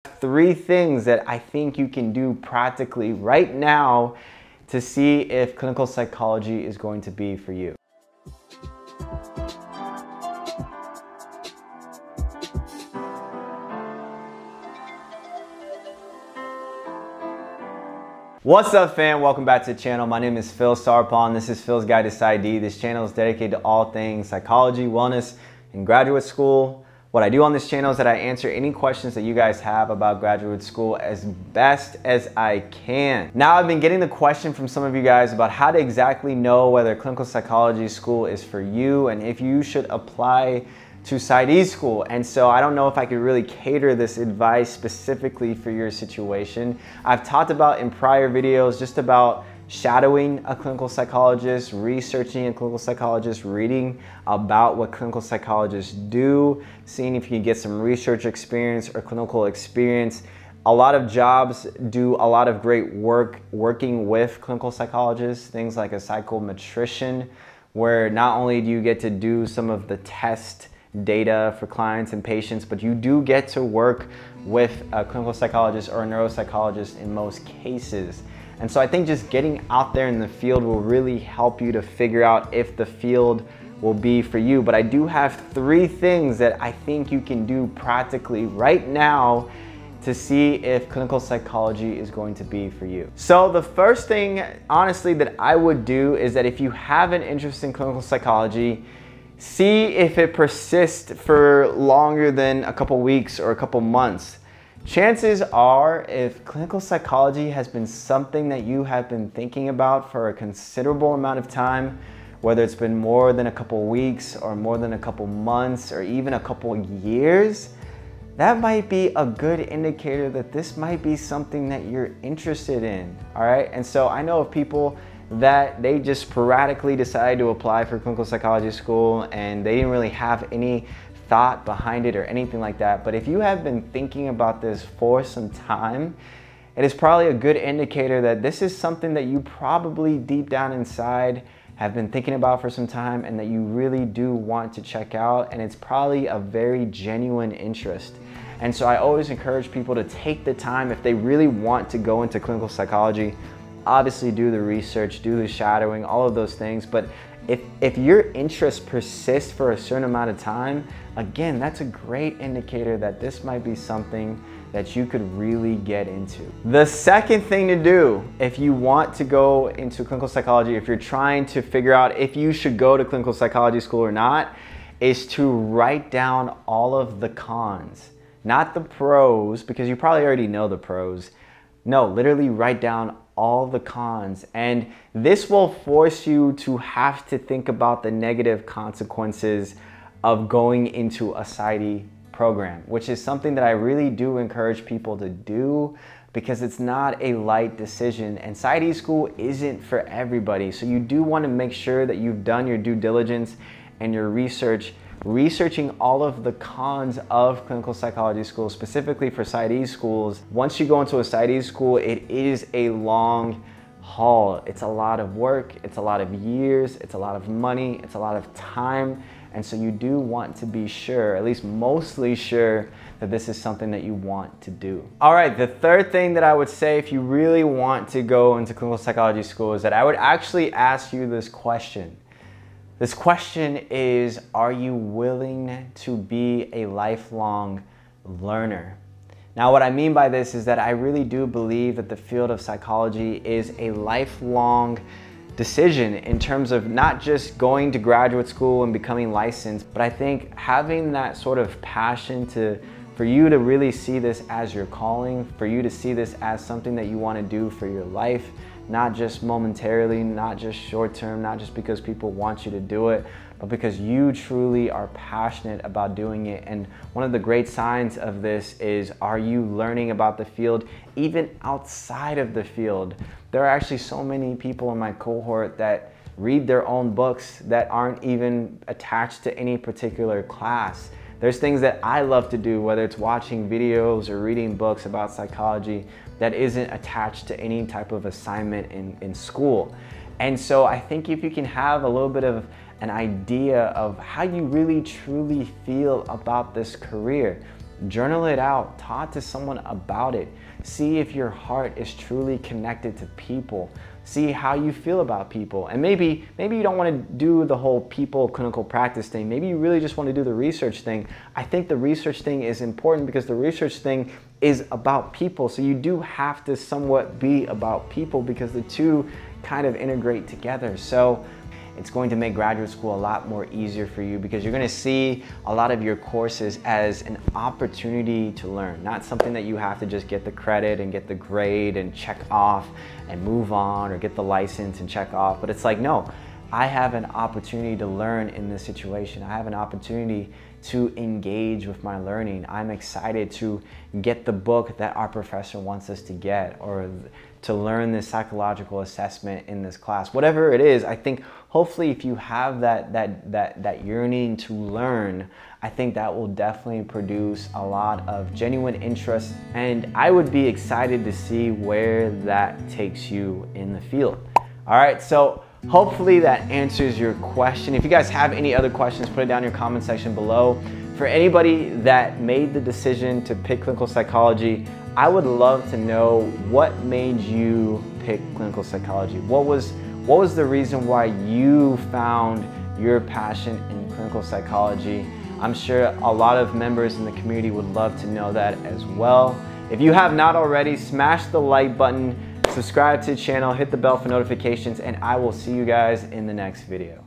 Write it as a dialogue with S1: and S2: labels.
S1: 3 things that I think you can do practically right now to see if clinical psychology is going to be for you. What's up, fam? Welcome back to the channel. My name is Phil Sarpong. This is Phil's Guide to PsyD. This channel is dedicated to all things psychology, wellness, and graduate school. What I do on this channel is that I answer any questions that you guys have about graduate school as best as I can. Now, I've been getting the question from some of you guys about how to exactly know whether clinical psychology school is for you and if you should apply to PsyD school. And so I don't know if I could really cater this advice specifically for your situation. I've talked about in prior videos just about shadowing a clinical psychologist, researching a clinical psychologist, reading about what clinical psychologists do, seeing if you can get some research experience or clinical experience. A lot of jobs do a lot of great work working with clinical psychologists, things like a psychometrician, where not only do you get to do some of the test data for clients and patients, but you do get to work with a clinical psychologist or a neuropsychologist in most cases. And so I think just getting out there in the field will really help you to figure out if the field will be for you. But I do have 3 things that I think you can do practically right now to see if clinical psychology is going to be for you. So the first thing, honestly, that I would do is that if you have an interest in clinical psychology, see if it persists for longer than a couple weeks or a couple months. Chances are, if clinical psychology has been something that you have been thinking about for a considerable amount of time, whether it's been more than a couple weeks or more than a couple months or even a couple years, that might be a good indicator that this might be something that you're interested in, all right? And so I know of people that they just sporadically decided to apply for clinical psychology school and they didn't really have any thought behind it or anything like that. But if you have been thinking about this for some time, it is probably a good indicator that this is something that you probably deep down inside have been thinking about for some time and that you really do want to check out, and it's probably a very genuine interest. And so I always encourage people to take the time if they really want to go into clinical psychology. Obviously do the research, do the shadowing, all of those things, but if your interest persists for a certain amount of time, again, that's a great indicator that this might be something that you could really get into. The second thing to do if you want to go into clinical psychology, if you're trying to figure out if you should go to clinical psychology school or not, is to write down all of the cons, not the pros, because you probably already know the pros. No, literally write down all the cons, and this will force you to have to think about the negative consequences of going into a PsyD program, which is something that I really do encourage people to do because it's not a light decision, and PsyD school isn't for everybody. So you do want to make sure that you've done your due diligence and your researching all of the cons of clinical psychology school, specifically for PsyD schools. Once you go into a PsyD school, it is a long haul. It's a lot of work, it's a lot of years, it's a lot of money, it's a lot of time. And so you do want to be sure, at least mostly sure, that this is something that you want to do. All right, the third thing that I would say if you really want to go into clinical psychology school is that I would actually ask you this question. This question is, are you willing to be a lifelong learner? Now, what I mean by this is that I really do believe that the field of psychology is a lifelong decision in terms of not just going to graduate school and becoming licensed, but I think having that sort of passion for you to really see this as your calling, for you to see this as something that you want to do for your life, not just momentarily, not just short term, not just because people want you to do it, but because you truly are passionate about doing it. And one of the great signs of this is, are you learning about the field even outside of the field? There are actually so many people in my cohort that read their own books that aren't even attached to any particular class. There's things that I love to do, whether it's watching videos or reading books about psychology, that isn't attached to any type of assignment in school. And so I think if you can have a little bit of an idea of how you really truly feel about this career, Journal it out, talk to someone about it. See if your heart is truly connected to people. See how you feel about people. And maybe you don't want to do the whole people clinical practice thing. Maybe you really just want to do the research thing. I think the research thing is important because the research thing is about people. So you do have to somewhat be about people because the two kind of integrate together. So it's going to make graduate school a lot more easier for you because you're going to see a lot of your courses as an opportunity to learn, not something that you have to just get the credit and get the grade and check off and move on, or get the license and check off. But it's like, no, I have an opportunity to learn in this situation. I have an opportunity to engage with my learning. I'm excited to get the book that our professor wants us to get, or to learn this psychological assessment in this class. Whatever it is, I think hopefully if you have that yearning to learn, I think that will definitely produce a lot of genuine interest, and I would be excited to see where that takes you in the field. All right, so hopefully that answers your question. If you guys have any other questions, put it down in your comment section below. For anybody that made the decision to pick clinical psychology, I would love to know what made you pick clinical psychology. What was the reason why you found your passion in clinical psychology? I'm sure a lot of members in the community would love to know that as well. If you have not already, smash the like button, subscribe to the channel, hit the bell for notifications, and I will see you guys in the next video.